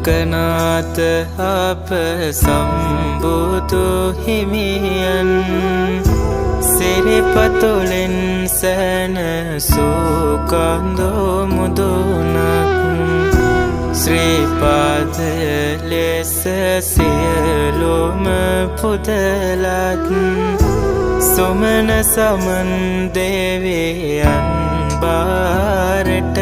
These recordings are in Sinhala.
ලෝකනාථ අප සම්බුදු හිමියන් සිරිපතුලෙන් සැනසූ කඳු මුදුනක් ශ්‍රී පාද ලෙස සියලුම පුදලත් සොමන සමන් දෙවියන් බාරටලත්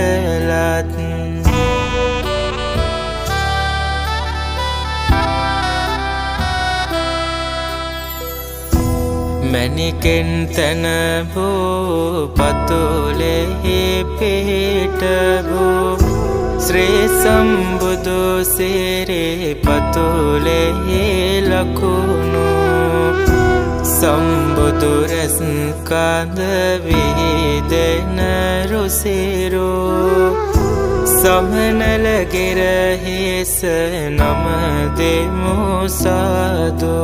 මැණිකෙන් තනබූ පතුලෙහි පිහිටවූ ශ්‍රී සම්බුදු සිරිපතුලෙහි ලකුණු සම්බුදු රැස් කඳ විහිදෙන රුසිරු සමනල ගෙරහිස නම දෙමු සාදු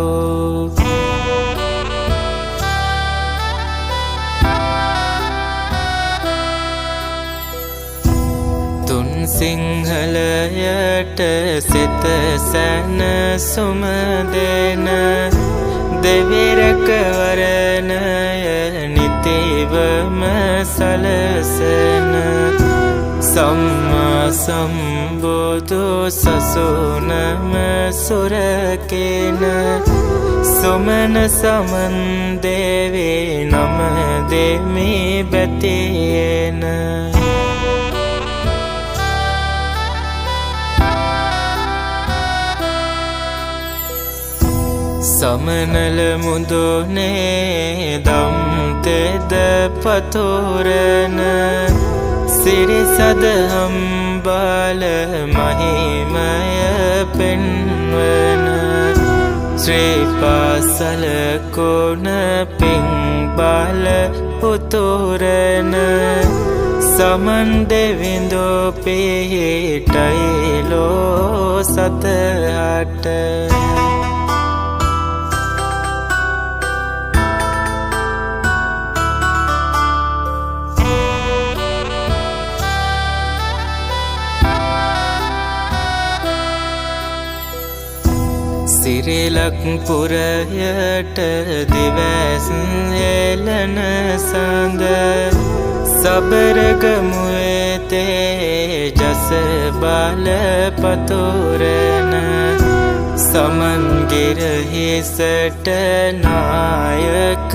සිංහලයට සිත සැනසුම දෙන දෙවිරකවරණය නිතිවම සලසන සම්මා සම්බුදු සසුනම සුරකින සොමන සමන් දෙවි නම දෙමි බැතියෙන සමනල මුදුනේ දම් තෙද පතුරන සිරිසදහම් බාල මහිමය පෙන්වන ශ්‍රී පාසල කුණ පිං බාල උතුරන සමන් දෙවිඳු පිහිටයිලෝ සතහට සිරිලක් පුරයට දිවැස් හෙළන සඳ සබරගමුවේ තේජස බල පතුරන සමන් ගිරහිසට නායක